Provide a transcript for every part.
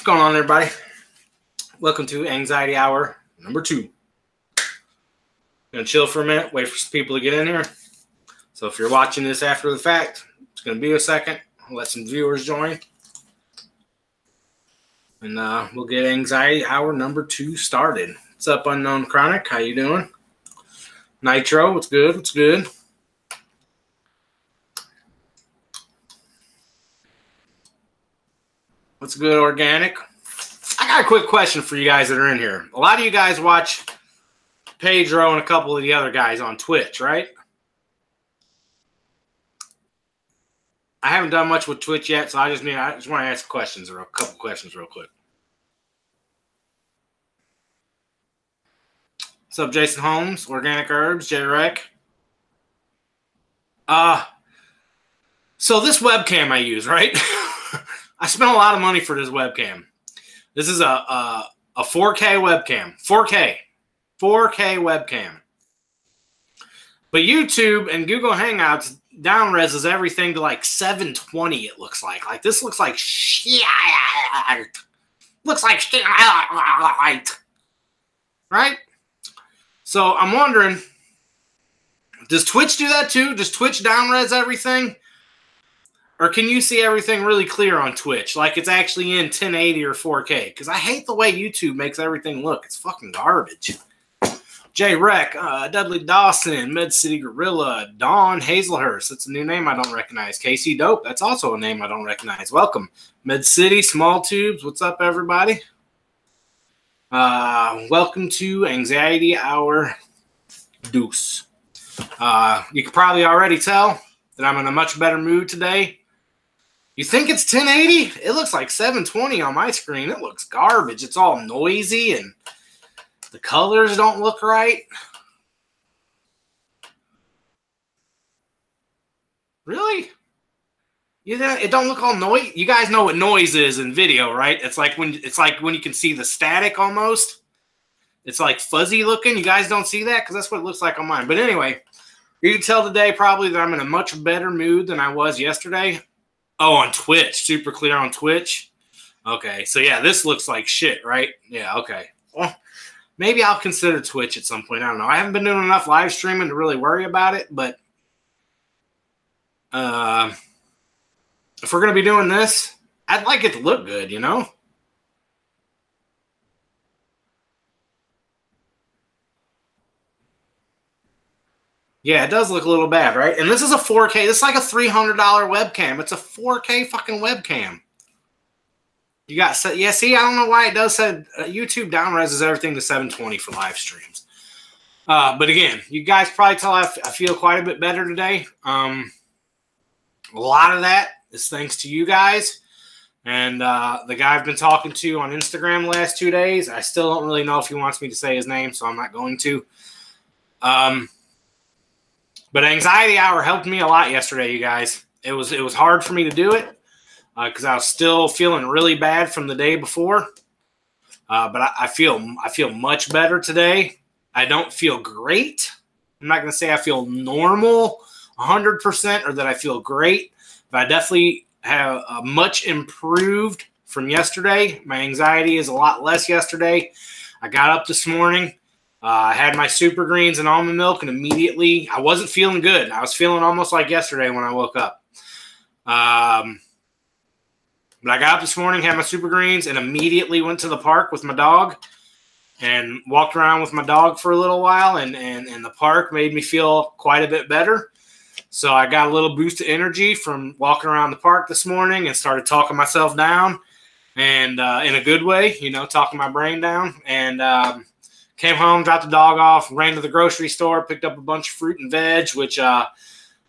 What's going on, everybody? Welcome to Anxiety Hour number 2. Gonna chill for a minute, wait for some people to get in here. So if you're watching this after the fact, it's gonna be a second. I'll let some viewers join. And we'll get Anxiety Hour number 2 started. What's up, Unknown Chronic? How you doing? Nitro, what's good? What's good? What's good, Organic? I got a quick question for you guys that are in here. A lot of you guys watch Pedro and a couple of the other guys on Twitch, right? I haven't done much with Twitch yet, so I just want to ask questions or a couple questions real quick. What's up, Jason Holmes, Organic Herbs, J-Rec? So this webcam I use, right? I spent a lot of money for this webcam. This is a 4K webcam. 4K webcam. But YouTube and Google Hangouts down-reses everything to like 720, it looks like. Like, this looks like shit. Looks like shit. Right? So, I'm wondering, does Twitch do that too? Does Twitch down-res everything? Or can you see everything really clear on Twitch? Like it's actually in 1080 or 4K? Because I hate the way YouTube makes everything look. It's fucking garbage. J-Rec, Dudley Dawson, Med City Gorilla, Dawn Hazelhurst. That's a new name I don't recognize. Casey Dope. That's also a name I don't recognize. Welcome. Med City, Small Tubes. What's up, everybody? Welcome to Anxiety Hour Deuce. You can probably already tell that I'm in a much better mood today. You think it's 1080? It looks like 720 on my screen. It looks garbage. It's all noisy and the colors don't look right. Really? Yeah, it don't look all noise. You guys know what noise is in video, right? It's like when you can see the static almost. It's like fuzzy looking. You guys don't see that because that's what it looks like on mine. But anyway, you can tell today probably that I'm in a much better mood than I was yesterday. Oh, on Twitch. Super clear on Twitch. Okay, so yeah, this looks like shit, right? Yeah, okay. Well, maybe I'll consider Twitch at some point. I don't know. I haven't been doing enough live streaming to really worry about it, but if we're going to be doing this, I'd like it to look good, you know? Yeah, it does look a little bad, right? And this is a 4K. This is like a $300 webcam. It's a 4K fucking webcam. You got, yeah, see, I don't know why it does say YouTube down-reses everything to 720 for live streams. But again, you guys probably tell I feel quite a bit better today. A lot of that is thanks to you guys. And the guy I've been talking to on Instagram the last 2 days, I still don't really know if he wants me to say his name, so I'm not going to. But Anxiety Hour helped me a lot yesterday, you guys. It was hard for me to do it because I was still feeling really bad from the day before. But I feel much better today. I don't feel great. I'm not going to say I feel normal 100% or that I feel great, but I definitely have much improved from yesterday. My anxiety is a lot less yesterday. I got up this morning. I had my super greens and almond milk, and immediately I wasn't feeling good. I was feeling almost like yesterday when I woke up. But I got up this morning, had my super greens, and immediately went to the park with my dog and walked around with my dog for a little while, and the park made me feel quite a bit better. So I got a little boost of energy from walking around the park this morning and started talking myself down, and in a good way, you know, talking my brain down, and came home, dropped the dog off, ran to the grocery store, picked up a bunch of fruit and veg, which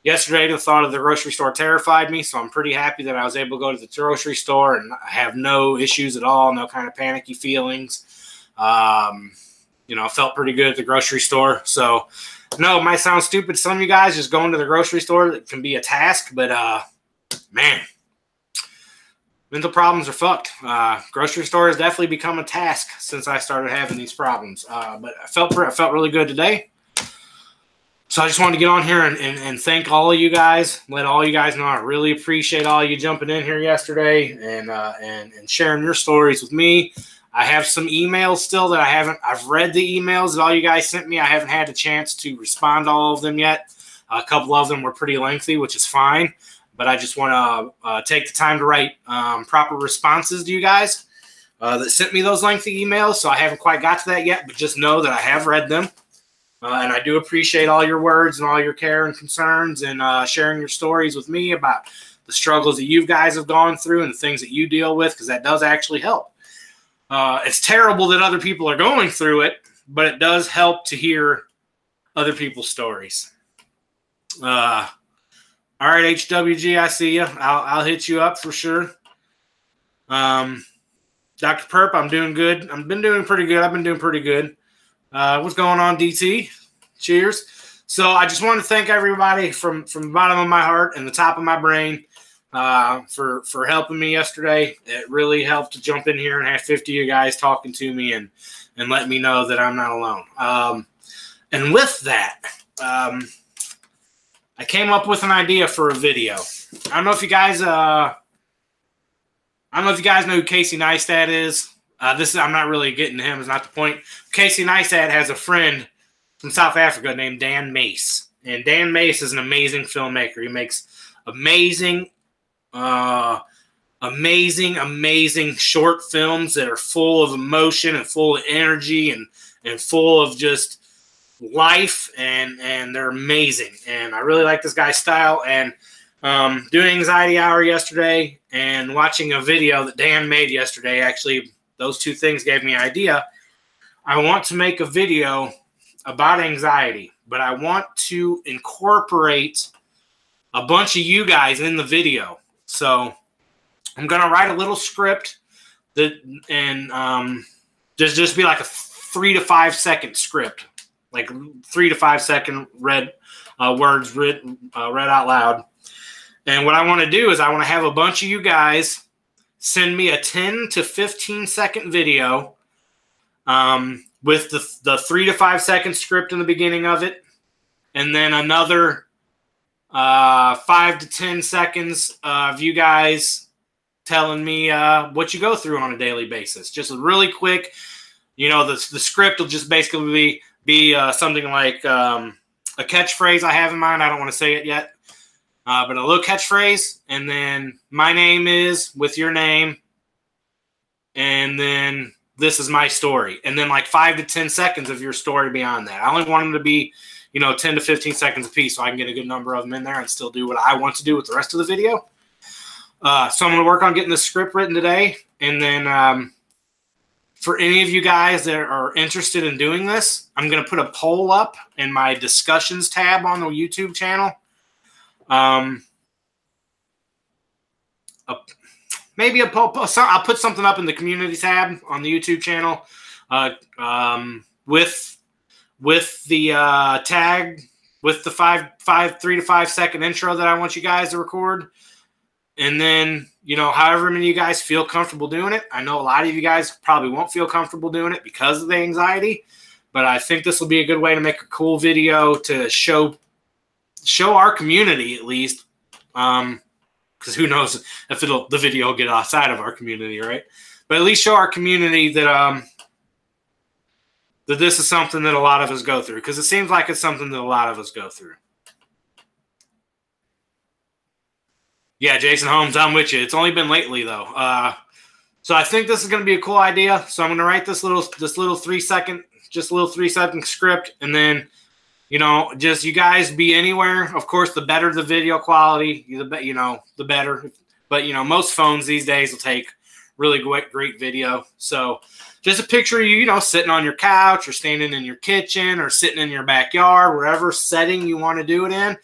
yesterday the thought of the grocery store terrified me. So I'm pretty happy that I was able to go to the grocery store and I have no issues at all, no kind of panicky feelings. You know, I felt pretty good at the grocery store. So, no, it might sound stupid to some of you guys, just going to the grocery store. It can be a task, but, man. Mental problems are fucked. Grocery store has definitely become a task since I started having these problems. But I felt really good today. So I just wanted to get on here and thank all of you guys. Let all you guys know I really appreciate all you jumping in here yesterday and sharing your stories with me. I have some emails still that I've read the emails that all you guys sent me. I haven't had a chance to respond to all of them yet. A couple of them were pretty lengthy, which is fine. But I just want to take the time to write proper responses to you guys that sent me those lengthy emails. So I haven't quite got to that yet, but just know that I have read them. And I do appreciate all your words and all your care and concerns and sharing your stories with me about the struggles that you guys have gone through and the things that you deal with, because that does actually help. It's terrible that other people are going through it, but it does help to hear other people's stories. All right, HWG, I see you. I'll hit you up for sure. Dr. Perp, I'm doing good. I've been doing pretty good. What's going on, DT? Cheers. So I just want to thank everybody from the bottom of my heart and the top of my brain for helping me yesterday. It really helped to jump in here and have 50 of you guys talking to me and let me know that I'm not alone. And with that, I came up with an idea for a video. I don't know if you guys know who Casey Neistat is. I'm not really getting to him. It's not the point. Casey Neistat has a friend from South Africa named Dan Mace. And Dan Mace is an amazing filmmaker. He makes amazing short films that are full of emotion and full of energy and full of just life. And they're amazing. And I really like this guy's style. And doing Anxiety Hour yesterday and watching a video that Dan made yesterday, actually, those two things gave me an idea. I want to make a video about anxiety, but I want to incorporate a bunch of you guys in the video. So I'm going to write a little script and just be like a 3 to 5 second script, like 3 to 5 second words read out loud. And what I want to do is I want to have a bunch of you guys send me a 10 to 15 second video with the 3 to 5 second script in the beginning of it. And then another 5 to 10 seconds of you guys telling me what you go through on a daily basis. Just really quick. You know, the script will just basically be something like a catchphrase I have in mind. I don't want to say it yet. But a little catchphrase, and then my name is with your name, and then this is my story, and then like 5 to 10 seconds of your story beyond that. I only want them to be, 10 to 15 seconds a piece, so I can get a good number of them in there and still do what I want to do with the rest of the video. So I'm going to work on getting this script written today, and then for any of you guys that are interested in doing this, I'm going to put a poll up in my discussions tab on the YouTube channel. Maybe a poll. I'll put something up in the community tab on the YouTube channel with the tag with the 3 to 5 second intro that I want you guys to record. And then, however many of you guys feel comfortable doing it. I know a lot of you guys probably won't feel comfortable doing it because of the anxiety, but I think this will be a good way to make a cool video to show our community, at least, because who knows if the video will get outside of our community, right? But at least show our community that that this is something that a lot of us go through, because it seems like it's something that a lot of us go through. Yeah, Jason Holmes, I'm with you. It's only been lately though. So I think this is going to be a cool idea. So I'm going to write this little 3 second script, and then. Just you guys be anywhere. Of course, the better the video quality, the better. But, most phones these days will take really great video. So just a picture of you, sitting on your couch or standing in your kitchen or sitting in your backyard, wherever setting you want to do it in.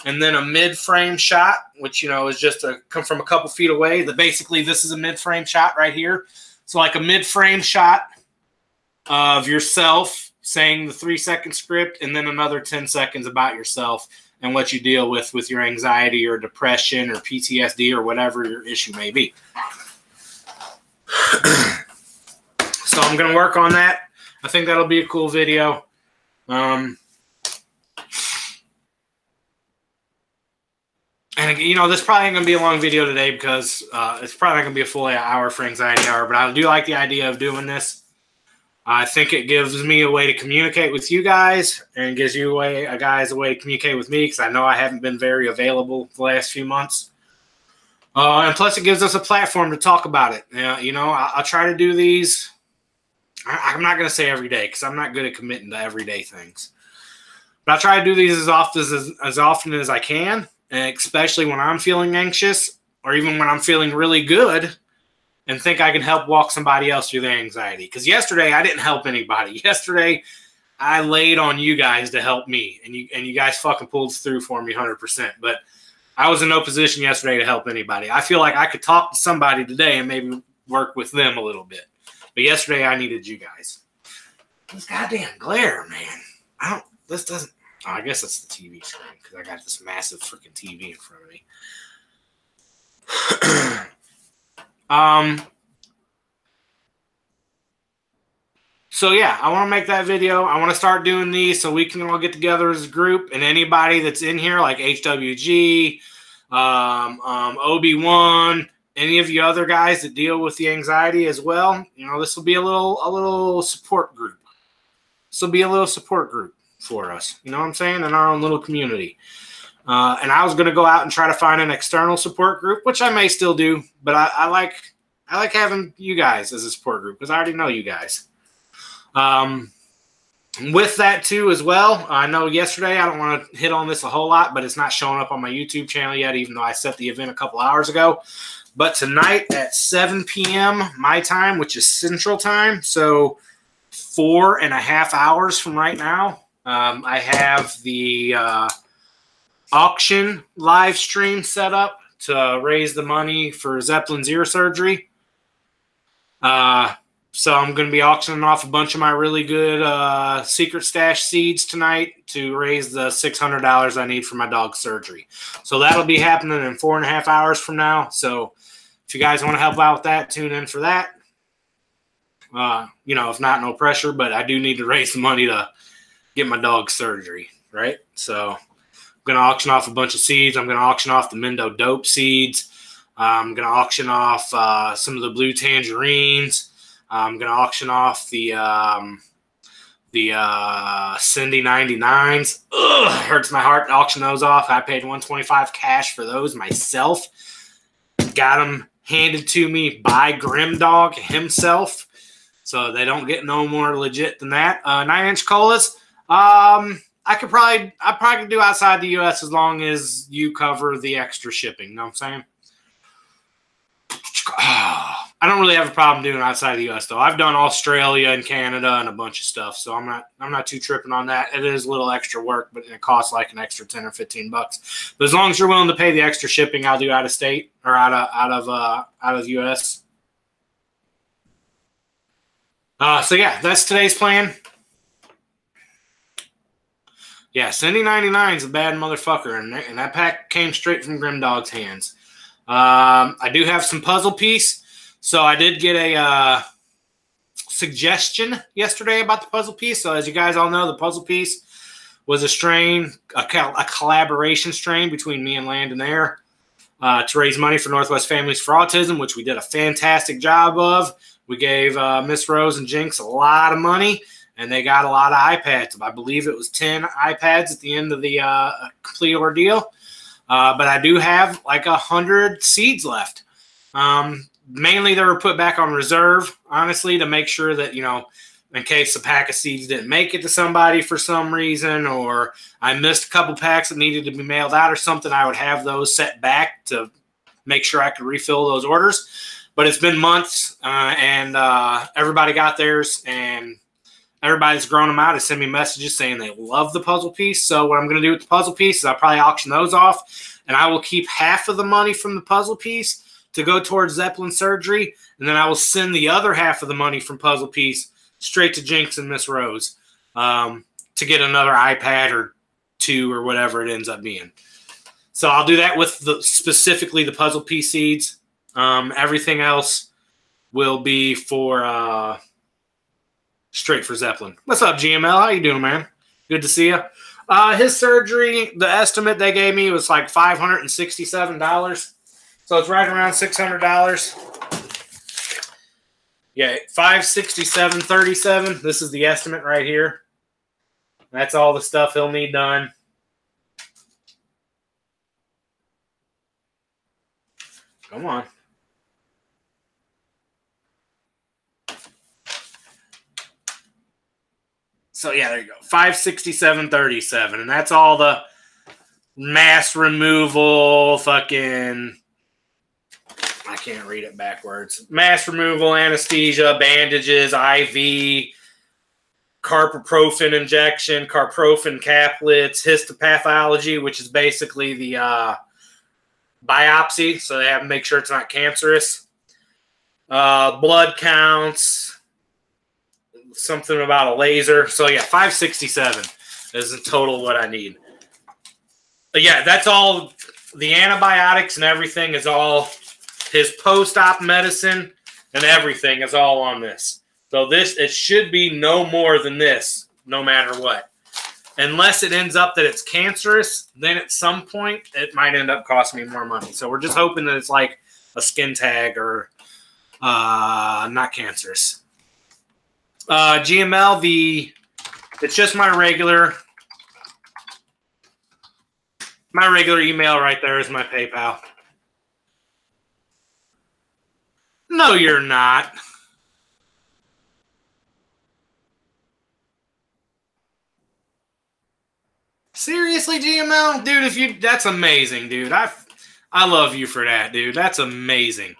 And then a mid-frame shot, which, is just come from a couple feet away. Basically, this is a mid-frame shot right here. So like a mid-frame shot of yourself saying the 3 second script, and then another 10 seconds about yourself and what you deal with your anxiety or depression or PTSD or whatever your issue may be. So I'm going to work on that. I think that'll be a cool video. And, you know, this probably ain't going to be a long video today because it's probably not going to be a full hour for Anxiety Hour, but I do like the idea of doing this. I think it gives me a way to communicate with you guys and gives you guys a way to communicate with me because I know I haven't been very available the last few months. And plus, it gives us a platform to talk about it. You know, I'll try to do these. I'm not going to say every day because I'm not good at committing to everyday things. But I try to do these as often as I can, and especially when I'm feeling anxious or even when I'm feeling really good and think I can help walk somebody else through their anxiety. Because yesterday, I didn't help anybody. Yesterday, I laid on you guys to help me, and you guys fucking pulled through for me 100%. But I was in no position yesterday to help anybody. I feel like I could talk to somebody today and maybe work with them a little bit. But yesterday, I needed you guys. This goddamn glare, man. This doesn't. Oh, I guess it's the TV screen because I got this massive freaking TV in front of me. So yeah, I want to make that video. I want to start doing these so we can all get together as a group. And anybody that's in here, like HWG, Obi-Wan, any of you other guys that deal with the anxiety as well, you know, this will be a little support group. This will be a little support group for us. You know what I'm saying? In our own little community. And I was going to go out and try to find an external support group, which I may still do, but I like having you guys as a support group because I already know you guys. With that too as well, I know yesterday, I don't want to hit on this a whole lot, but it's not showing up on my YouTube channel yet, even though I set the event a couple hours ago. But tonight at 7 p.m. my time, which is Central Time, so 4.5 hours from right now, I have the auction live stream set up to raise the money for Zeppelin's ear surgery. So I'm going to be auctioning off a bunch of my really good secret stash seeds tonight to raise the $600 I need for my dog's surgery. So that'll be happening in 4.5 hours from now. So if you guys want to help out with that, tune in for that. You know, if not, no pressure, but I do need to raise the money to get my dog's surgery, right? So I'm going to auction off a bunch of seeds. I'm going to auction off the Mendo Dope seeds. I'm going to auction off some of the blue tangerines. I'm going to auction off the Cindy 99s. Ugh, hurts my heart to auction those off. I paid $125 cash for those myself. Got them handed to me by Grimdog himself. So they don't get no more legit than that. 9-inch colas. I probably could do outside the U.S. as long as you cover the extra shipping. You know what I'm saying? I don't really have a problem doing outside of the U.S. though. I've done Australia and Canada and a bunch of stuff, so I'm not too tripping on that. It is a little extra work, but it costs like an extra $10 or $15. But as long as you're willing to pay the extra shipping, I'll do out of state or out of the U.S. So yeah, that's today's plan. Yeah, Cindy 99 is a bad motherfucker, and that pack came straight from Grimdog's hands. I do have some puzzle piece. So I did get a suggestion yesterday about the puzzle piece. So as you guys all know, the puzzle piece was a strain, a collaboration strain between me and Landon Air to raise money for Northwest Families for Autism, which we did a fantastic job of. We gave Miss Rose and Jinx a lot of money, and they got a lot of iPads. I believe it was 10 iPads at the end of the complete ordeal. But I do have like 100 seeds left. Mainly they were put back on reserve, honestly, to make sure that, you know, in case a pack of seeds didn't make it to somebody for some reason, or I missed a couple packs that needed to be mailed out or something, I would have those set back to make sure I could refill those orders. But it's been months, and everybody got theirs, and everybody's grown them out and sent me messages saying they love the puzzle piece. So what I'm going to do with the puzzle piece is I'll probably auction those off, and I will keep half of the money from the puzzle piece to go towards Zeppelin surgery, and then I will send the other half of the money from puzzle piece straight to Jinx and Miss Rose to get another iPad or 2 or whatever it ends up being. So I'll do that with specifically the puzzle piece seeds. Everything else will be for straight for Zeppelin. What's up, GML? How you doing, man? Good to see you. His surgery, the estimate they gave me was like $567. So it's right around $600. Yeah, $567.37. This is the estimate right here. That's all the stuff he'll need done. Come on. So yeah, there you go. $567.37. And that's all the mass removal, fucking, I can't read it backwards. Mass removal, anesthesia, bandages, IV, carprofen injection, carprofen caplets, histopathology, which is basically the biopsy, so they have to make sure it's not cancerous. Blood counts, something about a laser. So yeah, $567 is in total what I need. But yeah, that's all. The antibiotics and everything is all his post-op medicine and everything is all on this. So this, it should be no more than this, no matter what. Unless it ends up that it's cancerous, then at some point it might end up costing me more money. So we're just hoping that it's like a skin tag or not cancerous. GML, it's just my regular email right there is my PayPal. No, you're not. Seriously, GML? Dude, that's amazing, dude. I love you for that, dude. That's amazing.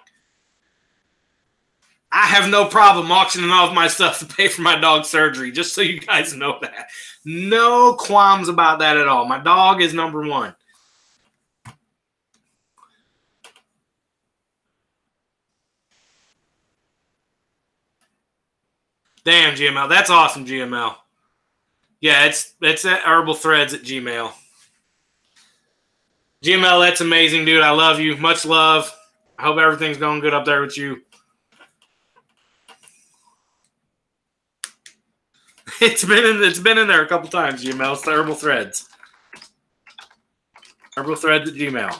I have no problem auctioning off my stuff to pay for my dog's surgery, just so you guys know that. No qualms about that at all. My dog is number one. Damn, GML. That's awesome, GML. Yeah, it's at Herbal Threads at Gmail. GML, that's amazing, dude. I love you. Much love. I hope everything's going good up there with you. It's been in there a couple times, GML. It's the Herbal Threads. Herbal Threads at Gmail.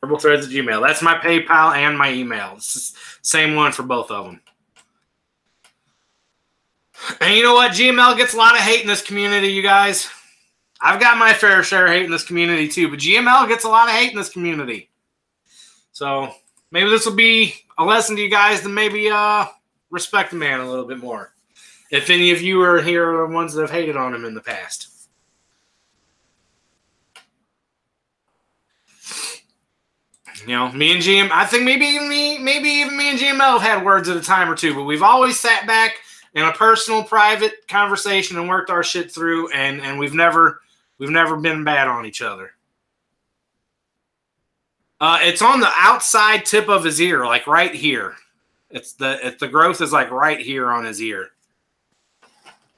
Herbal Threads at Gmail. That's my PayPal and my email. It's the same one for both of them. And you know what? GML gets a lot of hate in this community, you guys. I've got my fair share of hate in this community too, but GML gets a lot of hate in this community. So maybe this will be a lesson to you guys to maybe respect the man a little bit more. If any of you are here are the ones that have hated on him in the past. You know, me and GM, I think maybe even me and GML have had words at a time or two, but we've always sat back in a personal, private conversation and worked our shit through, and we've never been bad on each other. It's on the outside tip of his ear, like right here. The growth is like right here on his ear.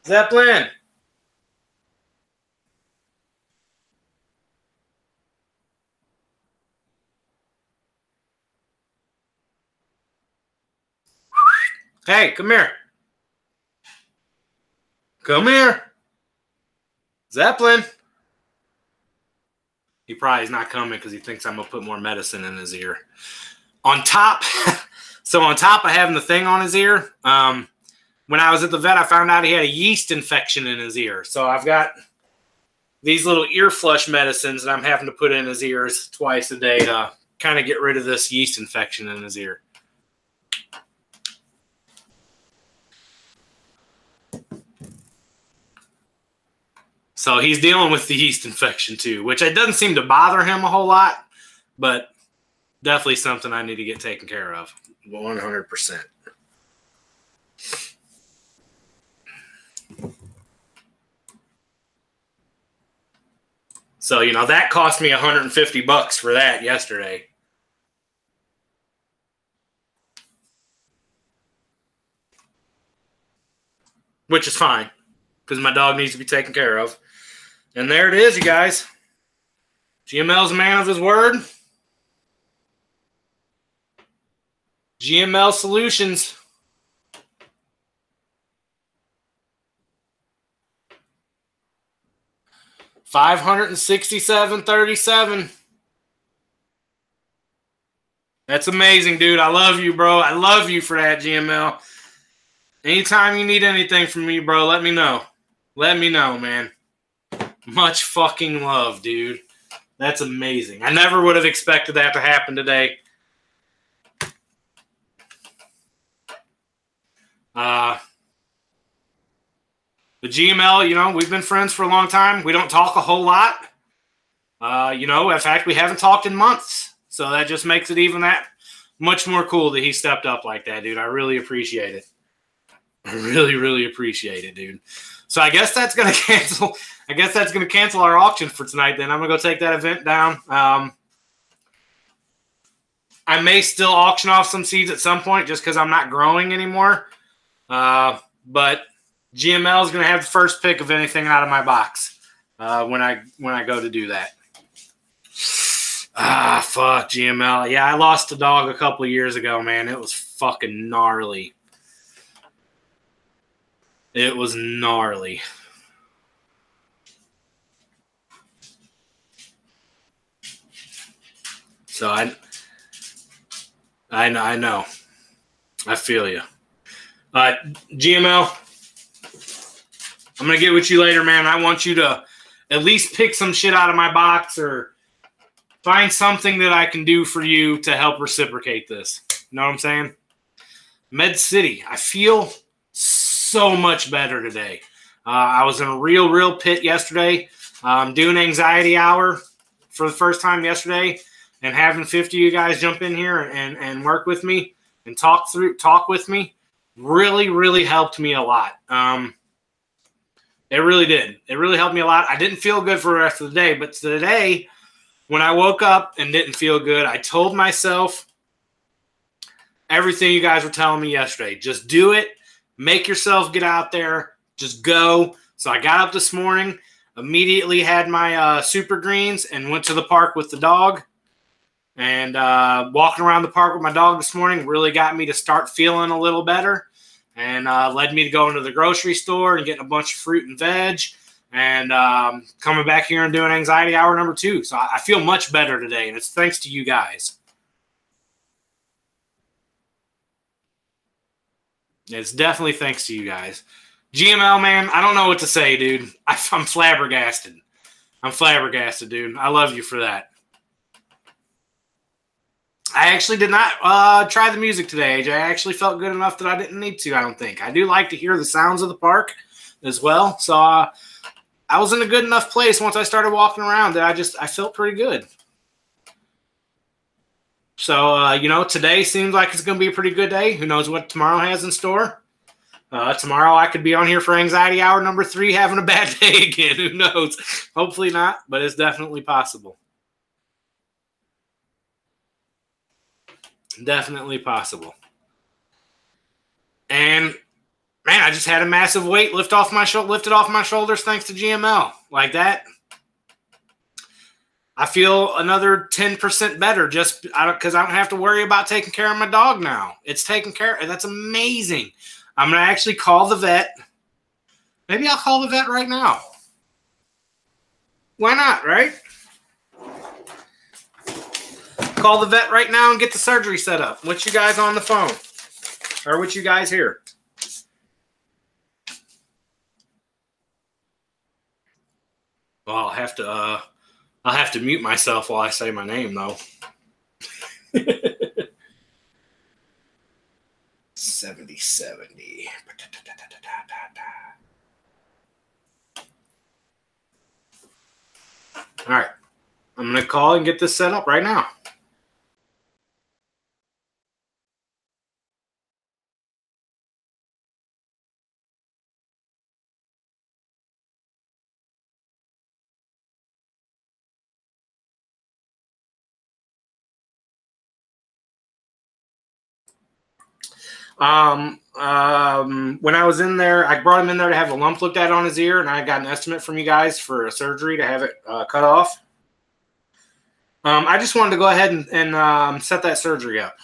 Zeppelin. Hey, come here. Come here. Zeppelin. He probably is not coming because he thinks I'm going to put more medicine in his ear. On top, so on top of having the thing on his ear, when I was at the vet, I found out he had a yeast infection in his ear. So I've got these little ear flush medicines that I'm having to put in his ears twice a day to kind of get rid of this yeast infection in his ear. So he's dealing with the yeast infection too, which it doesn't seem to bother him a whole lot, but definitely something I need to get taken care of 100%. So, you know, that cost me $150 for that yesterday. Which is fine because my dog needs to be taken care of. And there it is, you guys. GML's a man of his word. GML Solutions. 567.37. That's amazing, dude. I love you, bro. I love you for that, GML. Anytime you need anything from me, bro, let me know. Let me know, man. Much fucking love, dude. That's amazing. I never would have expected that to happen today. The GML, you know, we've been friends for a long time. We don't talk a whole lot. You know, in fact, we haven't talked in months. So that just makes it even that much more cool that he stepped up like that, dude. I really appreciate it. I really, really appreciate it, dude. So I guess that's going to cancel. I guess that's going to cancel our auction for tonight then. I'm going to go take that event down. I may still auction off some seeds at some point just because I'm not growing anymore. But GML is going to have the first pick of anything out of my box when I go to do that. Fuck GML. Yeah, I lost a dog a couple of years ago, man. It was fucking gnarly. It was gnarly. So I know. I feel you. GML, I'm going to get with you later, man. I want you to at least pick some shit out of my box or find something that I can do for you to help reciprocate this. You know what I'm saying? Med City, I feel so much better today. I was in a real pit yesterday, doing anxiety hour for the first time yesterday, and having 50 of you guys jump in here and work with me and talk with me really helped me a lot. It really did. It really helped me a lot. I didn't feel good for the rest of the day, but today, when I woke up and didn't feel good, I told myself everything you guys were telling me yesterday. Just do it. Make yourself get out there. Just go. So I got up this morning, immediately had my super greens, and went to the park with the dog. And walking around the park with my dog this morning really got me to start feeling a little better, and led me to go into the grocery store and getting a bunch of fruit and veg, and coming back here and doing anxiety hour number 2. So I feel much better today, and it's thanks to you guys. It's definitely thanks to you guys. GML, man, I don't know what to say, dude. I'm flabbergasted. I'm flabbergasted, dude. I love you for that. I actually did not try the music today, AJ. I actually felt good enough that I didn't need to, I don't think. I do like to hear the sounds of the park as well. So I was in a good enough place once I started walking around that I felt pretty good. So, you know, today seems like it's going to be a pretty good day. Who knows what tomorrow has in store? Tomorrow I could be on here for anxiety hour number 3 having a bad day again. Who knows? Hopefully not, but it's definitely possible. Definitely possible. And man, I just had a massive weight lifted off my shoulders thanks to GML. Like that, I feel another 10% better just because I don't have to worry about taking care of my dog now. It's taken care of. That's amazing. I'm going to actually call the vet. Maybe I'll call the vet right now. Why not, right? Call the vet right now and get the surgery set up. With you guys on the phone. Or with you guys here. Well, I'll have to mute myself while I say my name, though. 7070. All right. I'm going to call and get this set up right now. When I was in there, I brought him in there to have a lump looked at on his ear, and I got an estimate from you guys for a surgery to have it cut off. I just wanted to go ahead and set that surgery up.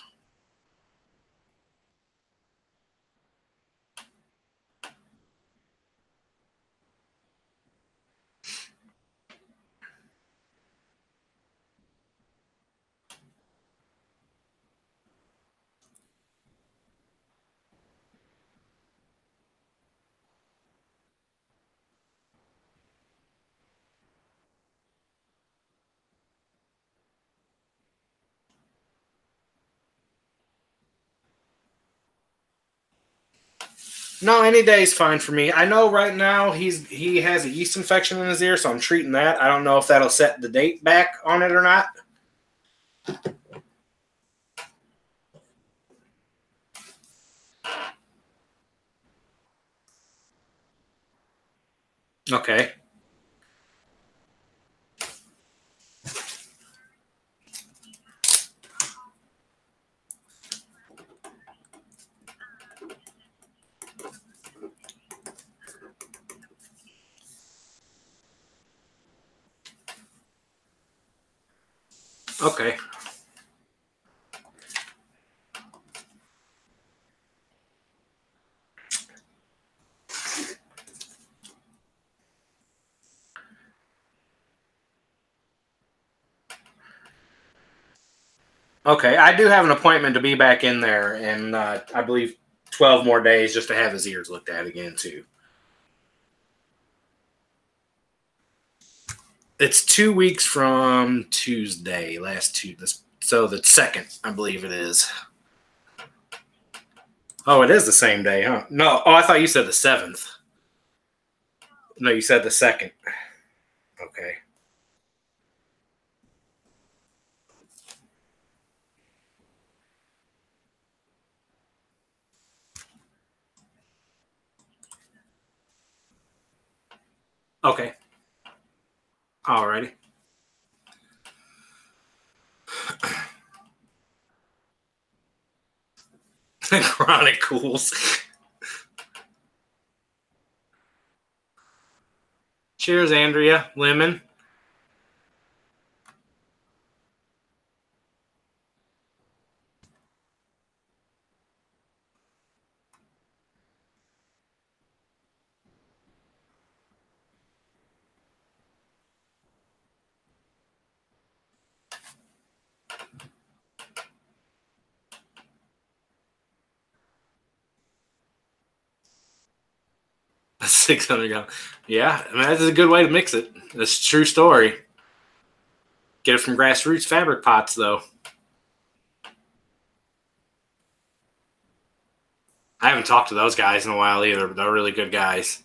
No, any day is fine for me. I know right now he has a yeast infection in his ear, so I'm treating that. I don't know if that'll set the date back on it or not. Okay. Okay. Okay. I do have an appointment to be back in there, and I believe 12 more days just to have his ears looked at again too. It's 2 weeks from Tuesday, last Tuesday. So the 2nd, I believe it is. Oh, it is the same day, huh? No. Oh, I thought you said the 7th. No, you said the 2nd. Okay. Okay. Alrighty. Chronicles. Cheers, Andrea. Lemon. That's 600 gallons. Yeah, I mean, that's a good way to mix it. That's a true story. Get it from Grassroots Fabric Pots, though. I haven't talked to those guys in a while either, but they're really good guys.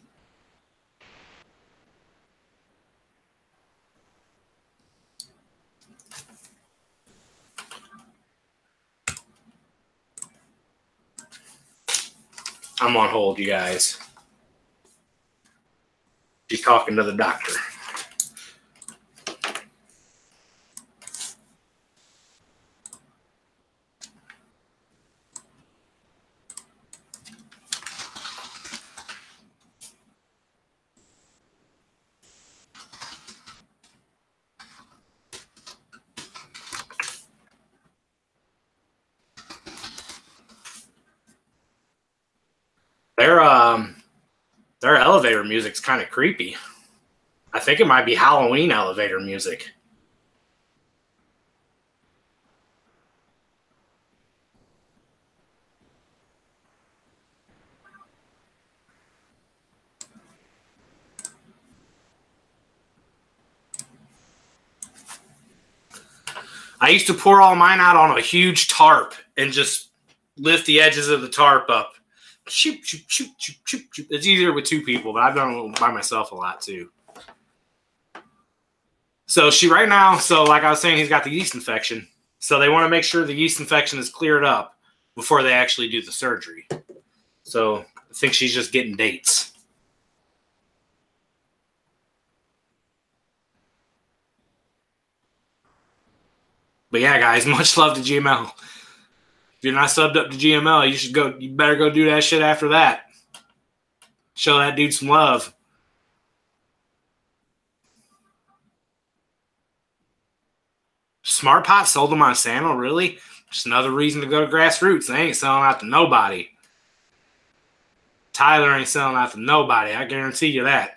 I'm on hold, you guys. She's talking to the doctor. Their their elevator music's kind of creepy. I think it might be Halloween elevator music. I used to pour all mine out on a huge tarp and just lift the edges of the tarp up. Shoot, shoot, shoot, shoot, shoot, shoot. It's easier with two people, but I've done it by myself a lot too. So right now, so like I was saying, he's got the yeast infection. So they want to make sure the yeast infection is cleared up before they actually do the surgery. So I think she's just getting dates. But yeah, guys, much love to GML. If you're not subbed up to GML, you should go. You better go do that shit after that. Show that dude some love. Smart Pot sold to Monsanto, really? Just another reason to go to Grassroots. They ain't selling out to nobody. Tyler ain't selling out to nobody. I guarantee you that.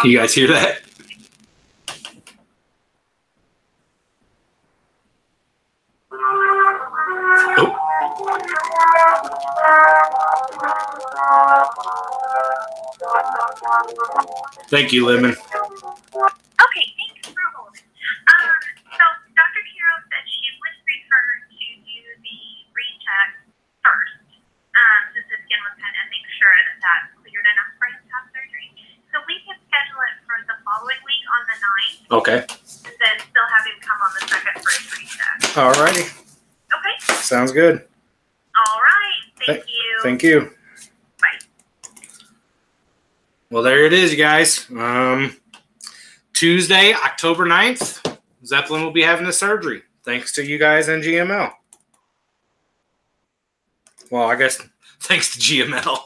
Can you guys hear that? Oh. Thank you, Lemon. Okay, thanks for holding. So Dr. Carroll said she would prefer to do the recheck first, since his skin was kind of make sure that that's cleared enough for him to have surgery. So we can schedule it for the following week on the 9th. Okay. And then still have him come on the 2nd for his recheck. All righty. Okay. Sounds good. All right. Thank you. Thank you. Bye. Well, there it is, you guys. Tuesday, October 9th, Zeppelin will be having the surgery. Thanks to you guys and GML. Well, I guess thanks to GML.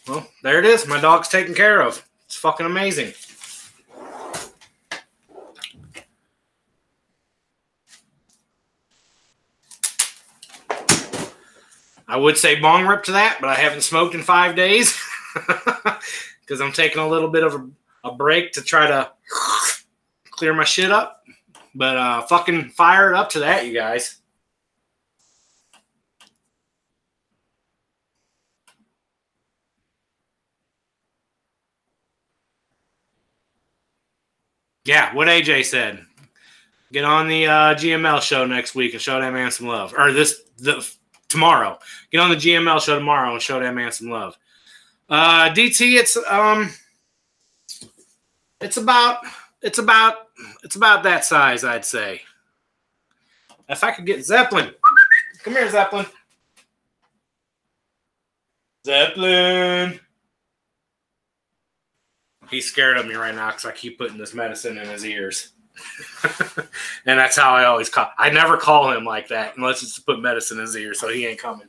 Well, there it is. My dog's taken care of. It's fucking amazing. I would say bong rip to that, but I haven't smoked in 5 days because I'm taking a little bit of a break to try to clear my shit up. But fucking fire it up to that, you guys. Yeah, what AJ said. Get on the GML show next week and show that man some love. Or tomorrow. Get on the GML show tomorrow and show that man some love. DT, it's about that size, I'd say. If I could get Zeppelin. Come here, Zeppelin. Zeppelin. He's scared of me right now because I keep putting this medicine in his ears. And that's how I always call. I never call him like that unless it's to put medicine in his ear, so he ain't coming.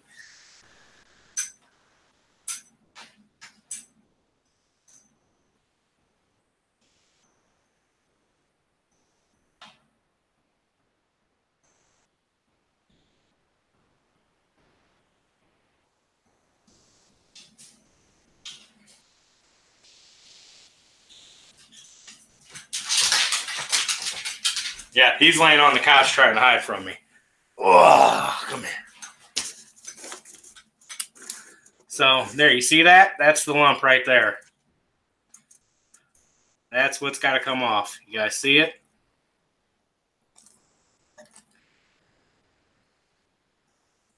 Yeah, he's laying on the couch trying to hide from me. Oh, come here. So, there, you see that? That's the lump right there. That's what's got to come off. You guys see it?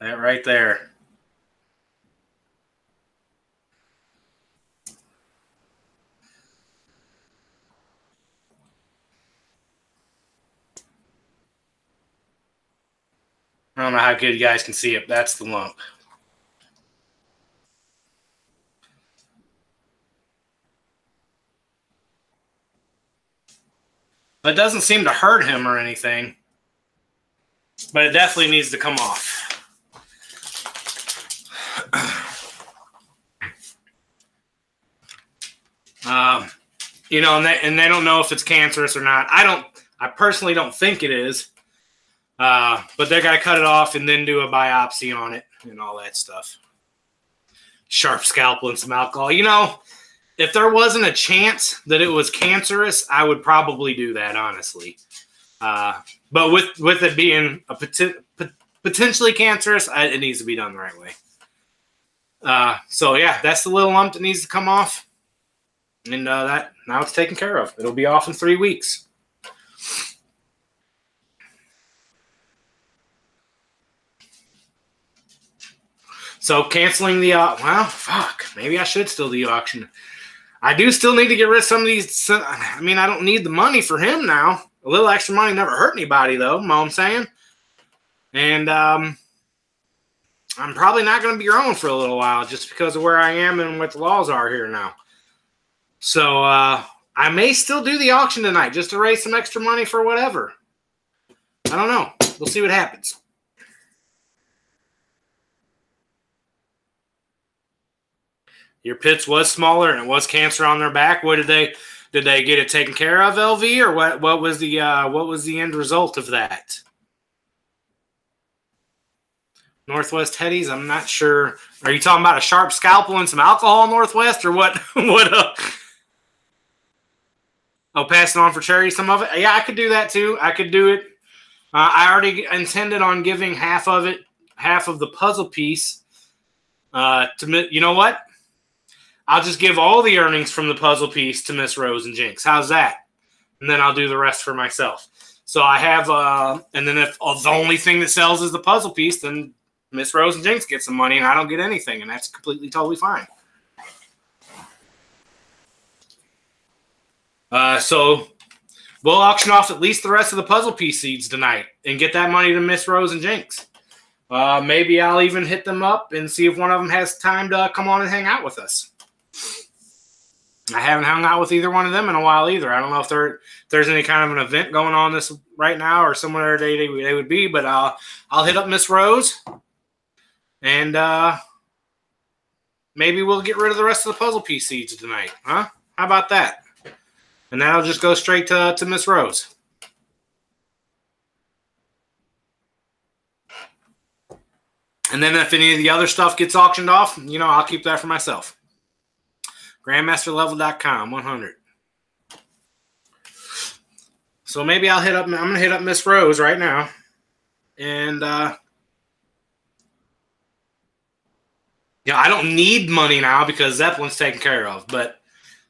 That right there. I don't know how good you guys can see it. That's the lump. It doesn't seem to hurt him or anything, but it definitely needs to come off. You know, and they don't know if it's cancerous or not. I personally don't think it is. But they got to cut it off and then do a biopsy on it and all that stuff. Sharp scalpel and some alcohol. You know, if there wasn't a chance that it was cancerous, I would probably do that, honestly. But with it being potentially cancerous, it needs to be done the right way. So, yeah, that's the little lump that needs to come off. And now it's taken care of. It'll be off in 3 weeks. So canceling the well, fuck. Maybe I should still do the auction. I do still need to get rid of some of these. I mean, I don't need the money for him now. A little extra money never hurt anybody, though. You know what I'm saying? And I'm probably not going to be growing for a little while just because of where I am and what the laws are here now. So I may still do the auction tonight just to raise some extra money for whatever. I don't know. We'll see what happens. Your pits was smaller and it was cancer on their back. What did they get it taken care of, LV, or what was the end result of that? Northwest Teddies, I'm not sure. Are you talking about a sharp scalpel and some alcohol, Northwest, or what? Oh, passing on for charity some of it? Yeah, I could do that too. I could do it. I already intended on giving half of the puzzle piece to, you know what? I'll just give all the earnings from the puzzle piece to Miss Rose and Jinx. How's that? And then I'll do the rest for myself. So I have, and then if the only thing that sells is the puzzle piece, then Miss Rose and Jinx get some money and I don't get anything, and that's completely, totally fine. So we'll auction off at least the rest of the puzzle piece seeds tonight and get that money to Miss Rose and Jinx. Maybe I'll even hit them up and see if one of them has time to come on and hang out with us. I haven't hung out with either one of them in a while either. I don't know if there's any kind of an event going on this right now or somewhere they would be, but I'll hit up Miss Rose and maybe we'll get rid of the rest of the puzzle piece seeds tonight. Huh? How about that? And that'll just go straight to Miss Rose. And then if any of the other stuff gets auctioned off, you know, I'll keep that for myself. Grandmasterlevel.com, 100. So maybe I'm going to hit up Miss Rose right now. And, I don't need money now because Zeppelin's taken care of. But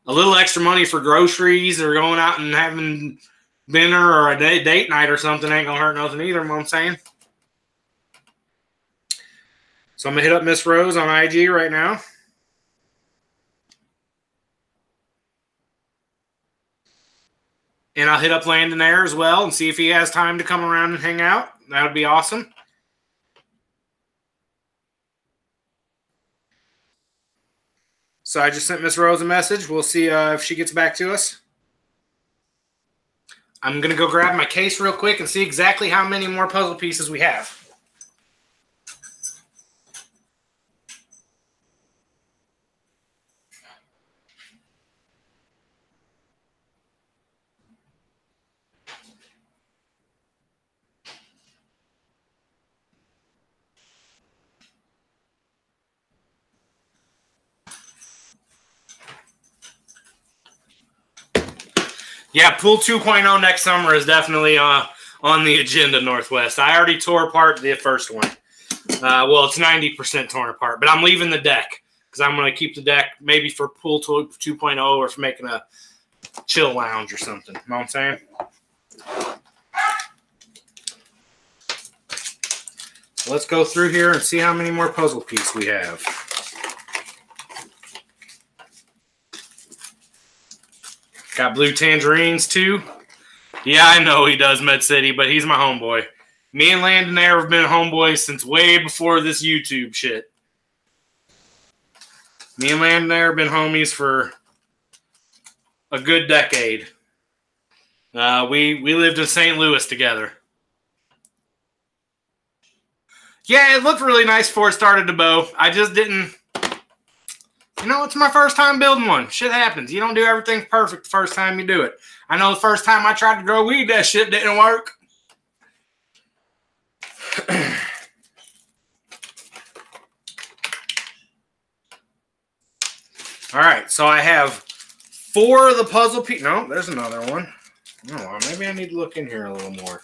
a little extra money for groceries or going out and having dinner or a date night or something ain't going to hurt nothing either, you know what I'm saying? So I'm going to hit up Miss Rose on IG right now. And I'll hit up Landon there as well and see if he has time to come around and hang out. That would be awesome. So I just sent Miss Rose a message. We'll see if she gets back to us. I'm going to go grab my case real quick and see exactly how many more puzzle pieces we have. Yeah, Pool 2.0 next summer is definitely on the agenda, Northwest. I already tore apart the first one. Well, it's 90% torn apart, but I'm leaving the deck because I'm going to keep the deck maybe for Pool 2.0 or for making a chill lounge or something. You know what I'm saying? So let's go through here and see how many more puzzle pieces we have. Got blue tangerines, too. Yeah, I know he does, Med City, but he's my homeboy. Me and Landon there have been homeboys since way before this YouTube shit. Me and Landon there have been homies for a good decade. We lived in St. Louis together. Yeah, it looked really nice before it started to bow. I just didn't... You know, it's my first time building one. Shit happens. You don't do everything perfect the first time you do it. I know the first time I tried to grow weed, that shit didn't work. All right, so I have 4 of the puzzle pieces. No, there's another one. Oh, maybe I need to look in here a little more.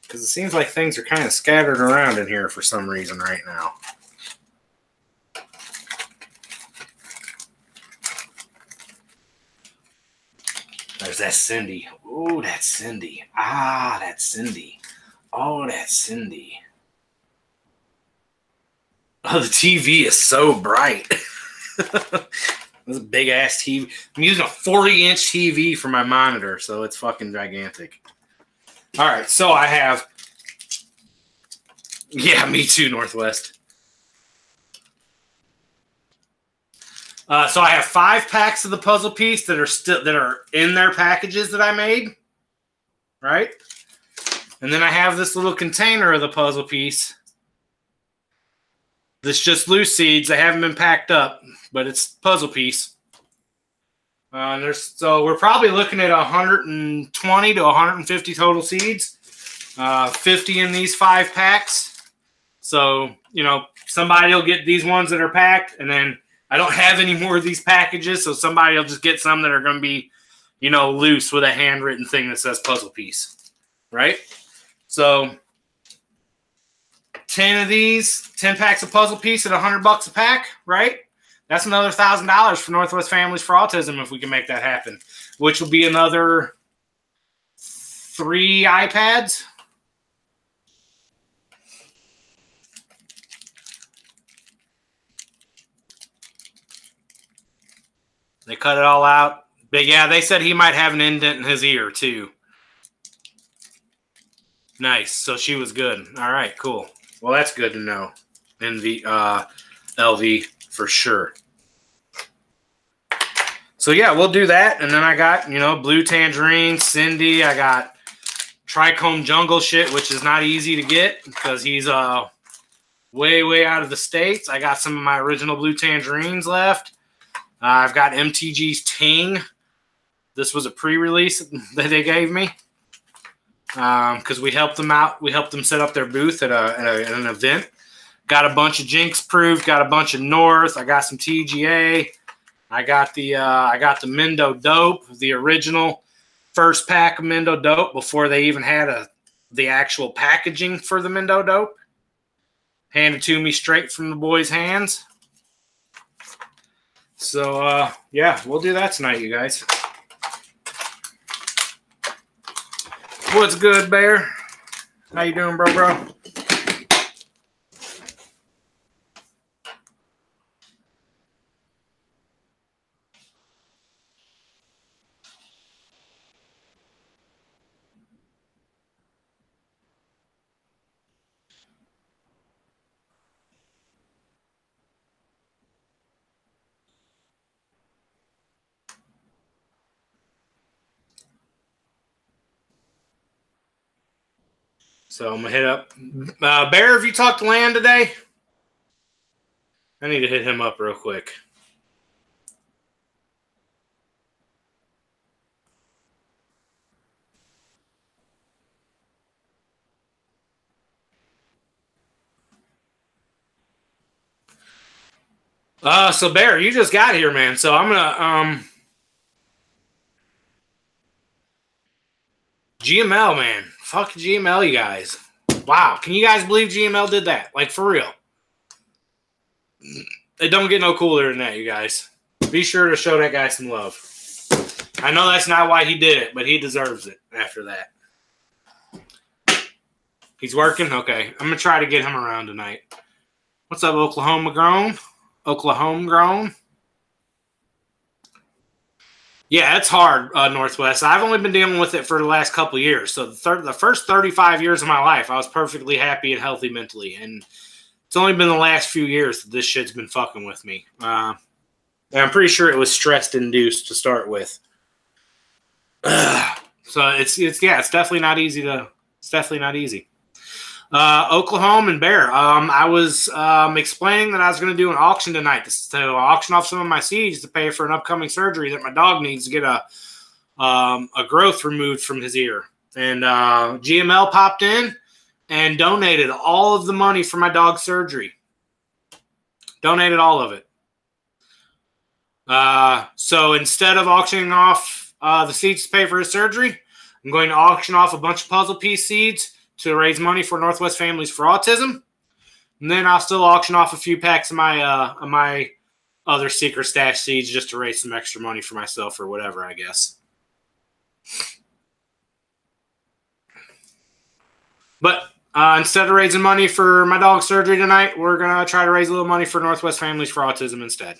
Because it seems like things are kind of scattered around in here for some reason right now. There's that Cindy. Oh, that's Cindy. Ah, that's Cindy. Oh, that's Cindy. Oh, the TV is so bright. This big-ass TV. I'm using a 40-inch TV for my monitor, so it's fucking gigantic. All right, so I have... Yeah, me too, Northwest. So I have 5 packs of the puzzle piece that are in their packages that I made, right? And then I have this little container of the puzzle piece This is just loose seeds. They haven't been packed up, but it's puzzle piece. So we're probably looking at 120 to 150 total seeds. 50 in these 5 packs. So, somebody will get these ones that are packed, and then I don't have any more of these packages, so somebody will just get some that are going to be, loose with a handwritten thing that says puzzle piece, right? So 10 of these, 10 packs of puzzle piece at $100 a pack, right? That's another $1,000 for Northwest Families for Autism if we can make that happen, which will be another 3 iPads. They cut it all out. But yeah, they said he might have an indent in his ear too. Nice. So she was good. All right, cool. Well, that's good to know. LV for sure. So yeah, we'll do that. And then I got, Blue Tangerine, Cindy. I got Trichome Jungle shit, which is not easy to get because he's way, way out of the States. I got some of my original Blue Tangerines left. I've got MTG's Ting. This was a pre-release that they gave me because we helped them out. We helped them set up their booth at an event. Got a bunch of Jinx Proof. Got a bunch of North. I got some TGA. I got the Mendo Dope, the original first pack of Mendo Dope before they even had the actual packaging for the Mendo Dope. Handed to me straight from the boys' hands. So, yeah, we'll do that tonight, you guys. What's good, Bear? How you doing, bro? So I'm going to hit up. Bear, have you talked to Land today? I need to hit him up real quick. So Bear, you just got here, man. So I'm going to GML, man. Fuck GML, you guys. Wow. Can you guys believe GML did that? Like, for real. It don't get no cooler than that, you guys. Be sure to show that guy some love. I know that's not why he did it, but he deserves it after that. He's working? Okay. I'm going to try to get him around tonight. What's up, Oklahoma Grown? Oklahoma Grown? Yeah, it's hard, Northwest. I've only been dealing with it for the last couple of years. So the first 35 years of my life, I was perfectly happy and healthy mentally. And it's only been the last few years that this shit's been fucking with me. And I'm pretty sure it was stress-induced to start with. So it's definitely not easy it's definitely not easy. Oklahoma and Bear. I was explaining that I was going to do an auction tonight to auction off some of my seeds to pay for an upcoming surgery that my dog needs to get a growth removed from his ear. And GML popped in and donated all of the money for my dog's surgery. Donated all of it. So instead of auctioning off the seeds to pay for his surgery, I'm going to auction off a bunch of puzzle piece seeds to raise money for Northwest Families for Autism. And then I'll still auction off a few packs of my other secret stash seeds just to raise some extra money for myself or whatever, I guess. But instead of raising money for my dog's surgery tonight, we're going to try to raise a little money for Northwest Families for Autism instead.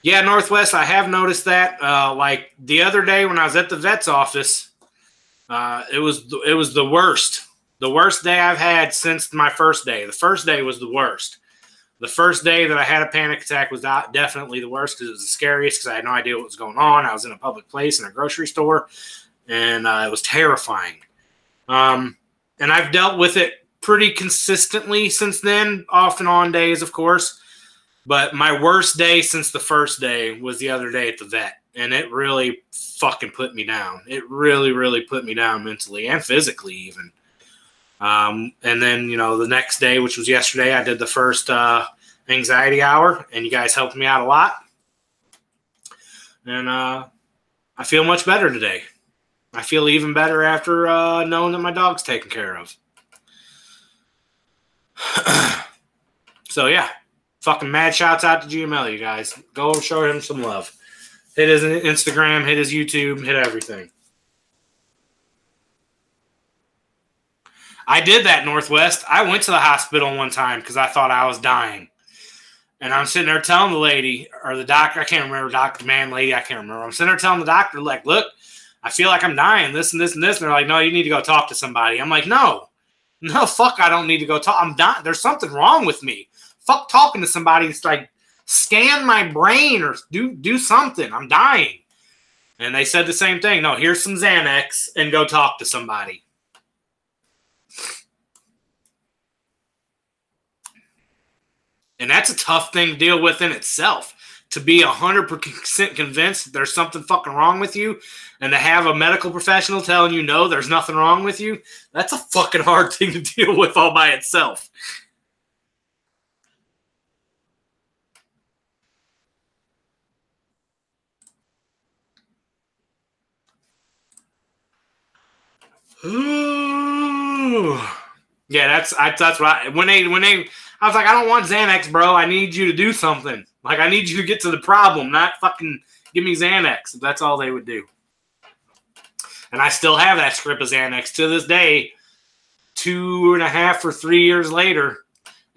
Yeah, Northwest, I have noticed that. Like the other day when I was at the vet's office, it was the worst. The worst day I've had since my first day. The first day was the worst. The first day that I had a panic attack was definitely the worst because it was the scariest because I had no idea what was going on. I was in a public place in a grocery store, and it was terrifying. And I've dealt with it pretty consistently since then, off and on days, of course. But my worst day since the first day was the other day at the vet, and it really fucking put me down. It really, really put me down mentally and physically even. And then, the next day, which was yesterday, I did the first anxiety hour, and you guys helped me out a lot. And I feel much better today. I feel even better after knowing that my dog's taken care of. So, yeah. Fucking mad shouts out to GML, you guys. Go show him some love. Hit his Instagram, hit his YouTube, hit everything. I did that, Northwest. I went to the hospital one time because I thought I was dying. And I'm sitting there telling the lady, or the doctor, I can't remember, doctor, man, lady, I can't remember. I'm sitting there telling the doctor, like, look, I feel like I'm dying, this and this and this. And they're like, no, you need to go talk to somebody. I'm like, no, fuck, I don't need to go talk. I'm dying. There's something wrong with me. Fuck talking to somebody. It's like, scan my brain or do something. I'm dying. And they said the same thing. No, here's some Xanax and go talk to somebody. And that's a tough thing to deal with in itself. To be 100% convinced that there's something fucking wrong with you and to have a medical professional telling you, no, there's nothing wrong with you, that's a fucking hard thing to deal with all by itself. Ooh. Yeah, that's what I was like, I don't want Xanax, bro. I need you to do something. Like, I need you to get to the problem, not fucking give me Xanax. That's all they would do. And I still have that script of Xanax to this day, 2.5 or 3 years later,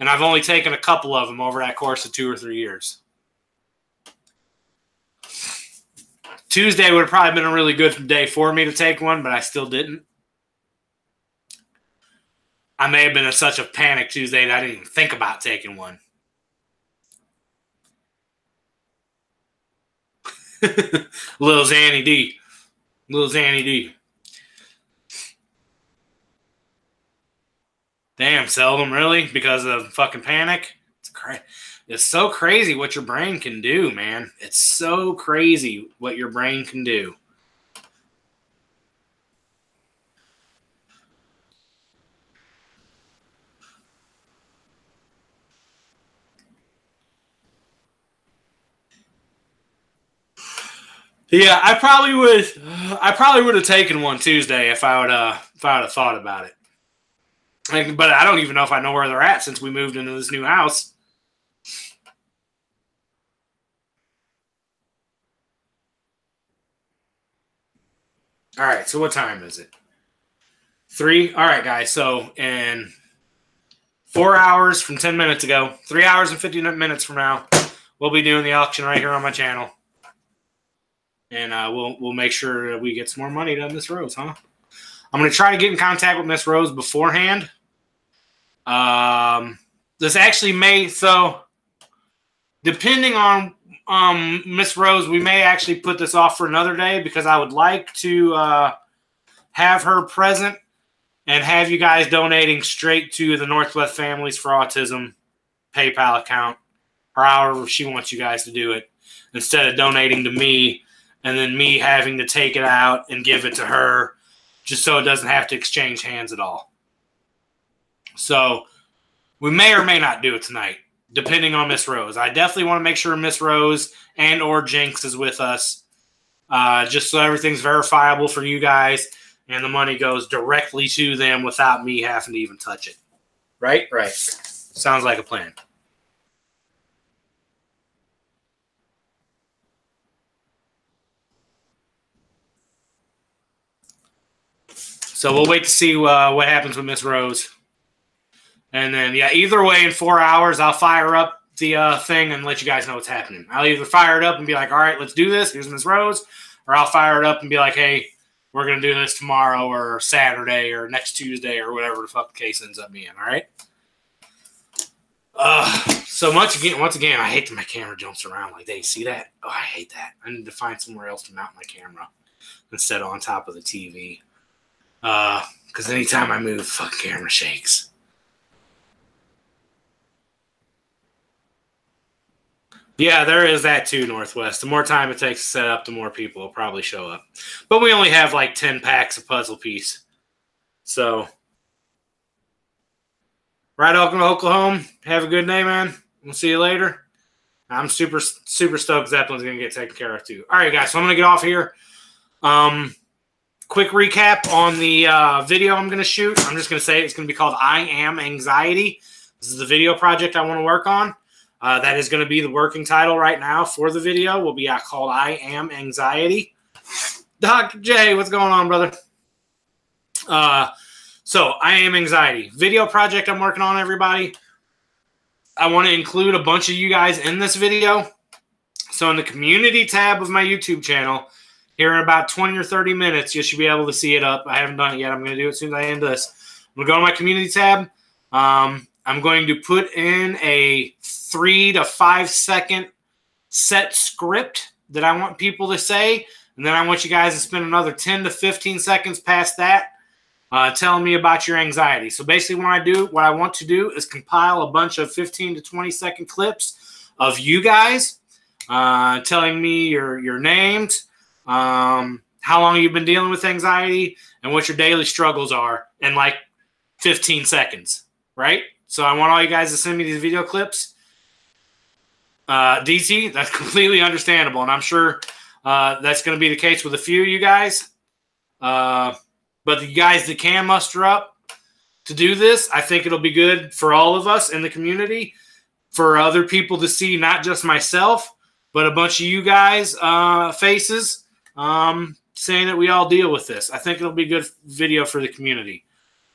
and I've only taken a couple of them over that course of 2 or 3 years. Tuesday would have probably been a really good day for me to take one, but I still didn't. I may have been in such a panic Tuesday that I didn't even think about taking one. Little Xanny D. Damn, seldom, really? Because of fucking panic? It's so crazy what your brain can do, man. It's so crazy what your brain can do. Yeah, I probably would have taken one Tuesday if I would have thought about it. But I don't even know if I know where they're at since we moved into this new house. All right, so what time is it? 3? All right, guys. So in 4 hours from 10 minutes ago, 3 hours and 50 minutes from now, we'll be doing the auction right here on my channel. And we'll make sure we get some more money to Miss Rose, huh? I'm going to try to get in contact with Miss Rose beforehand. This actually may, so depending on Miss Rose, we may actually put this off for another day because I would like to have her present and have you guys donating straight to the Northwest Families for Autism PayPal account or however she wants you guys to do it instead of donating to me and then me having to take it out and give it to her just so it doesn't have to exchange hands at all. So we may or may not do it tonight, depending on Miss Rose. I definitely want to make sure Miss Rose and or Jinx is with us, just so everything's verifiable for you guys and the money goes directly to them without me having to even touch it. Right? Right. Sounds like a plan. So we'll wait to see what happens with Miss Rose. And then, yeah, either way, in 4 hours, I'll fire up the thing and let you guys know what's happening. I'll either fire it up and be like, all right, let's do this. Here's Miss Rose. Or I'll fire it up and be like, hey, we're going to do this tomorrow or Saturday or next Tuesday or whatever the fuck the case ends up being, all right? So much again. Once again, I hate that my camera jumps around like that. You see that? Oh, I hate that. I need to find somewhere else to mount my camera instead of on top of the TV. Because anytime I move, the fucking camera shakes. Yeah, there is that too, Northwest. The more time it takes to set up, the more people will probably show up. But we only have like 10 packs of puzzle piece. So, right, Oklahoma. Have a good day, man. We'll see you later. I'm super stoked Zeppelin's going to get taken care of too. All right, guys, so I'm going to get off here. Quick recap on the video I'm going to shoot. I'm just going to say it's going to be called I Am Anxiety. This is the video project I want to work on. That is going to be the working title right now for the video. Will be called I Am Anxiety. Dr. J, what's going on, brother? So I Am Anxiety. Video project I'm working on, everybody. I want to include a bunch of you guys in this video. So in the community tab of my YouTube channel, here in about 20 or 30 minutes, you should be able to see it up. I haven't done it yet. I'm going to do it as soon as I end this. I'm going to go to my community tab. I'm going to put in a 3 to 5 second set script that I want people to say. And then I want you guys to spend another 10 to 15 seconds past that telling me about your anxiety. So basically what I want to do is compile a bunch of 15 to 20 second clips of you guys telling me your names, how long you've been dealing with anxiety, and what your daily struggles are in like 15 seconds, right? So I want all you guys to send me these video clips. DT, that's completely understandable, and I'm sure that's going to be the case with a few of you guys. But the guys that can muster up to do this, I think it'll be good for all of us in the community, for other people to see, not just myself, but a bunch of you guys' faces saying that we all deal with this. I think it'll be a good video for the community.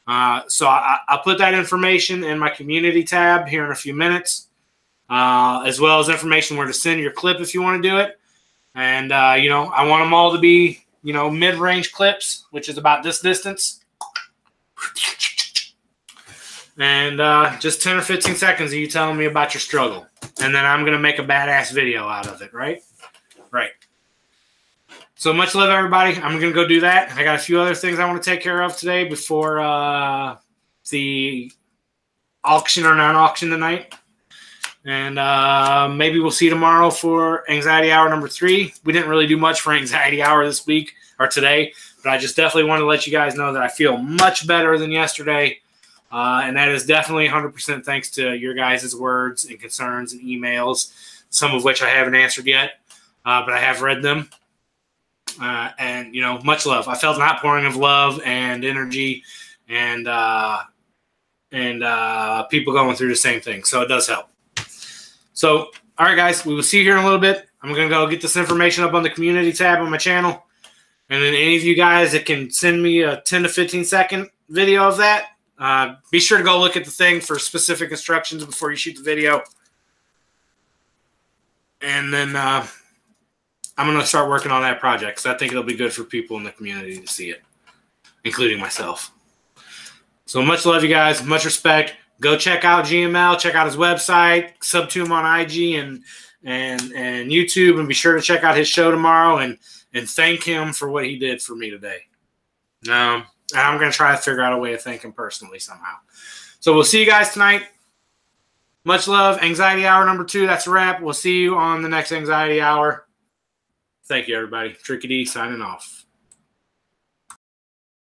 So I'll put that information in my community tab here in a few minutes, as well as information where to send your clip if you want to do it. And, you know, I want them all to be, you know, mid-range clips, which is about this distance. And just 10 or 15 seconds of you telling me about your struggle. And then I'm going to make a badass video out of it, right? Right. So much love, everybody. I'm going to go do that. I got a few other things I want to take care of today before the auction or non-auction tonight. And maybe we'll see tomorrow for Anxiety Hour number 3. We didn't really do much for Anxiety Hour this week or today, but I just definitely want to let you guys know that I feel much better than yesterday. And that is definitely 100% thanks to your guys' words and concerns and emails, some of which I haven't answered yet, but I have read them. And, you know, much love. I felt an outpouring of love and energy and people going through the same thing. So it does help. So, all right, guys, we will see you here in a little bit. I'm going to go get this information up on the community tab on my channel. And then any of you guys that can send me a 10 to 15 second video of that, be sure to go look at the thing for specific instructions before you shoot the video. And then I'm going to start working on that project because I think it'll be good for people in the community to see it, including myself. So much love, you guys. Much respect. Go check out GML. Check out his website. Sub to him on IG and YouTube. And be sure to check out his show tomorrow and thank him for what he did for me today. And I'm going to try to figure out a way to thank him personally somehow. So we'll see you guys tonight. Much love. Anxiety Hour number 2. That's a wrap. We'll see you on the next Anxiety Hour. Thank you, everybody. Tricky D signing off.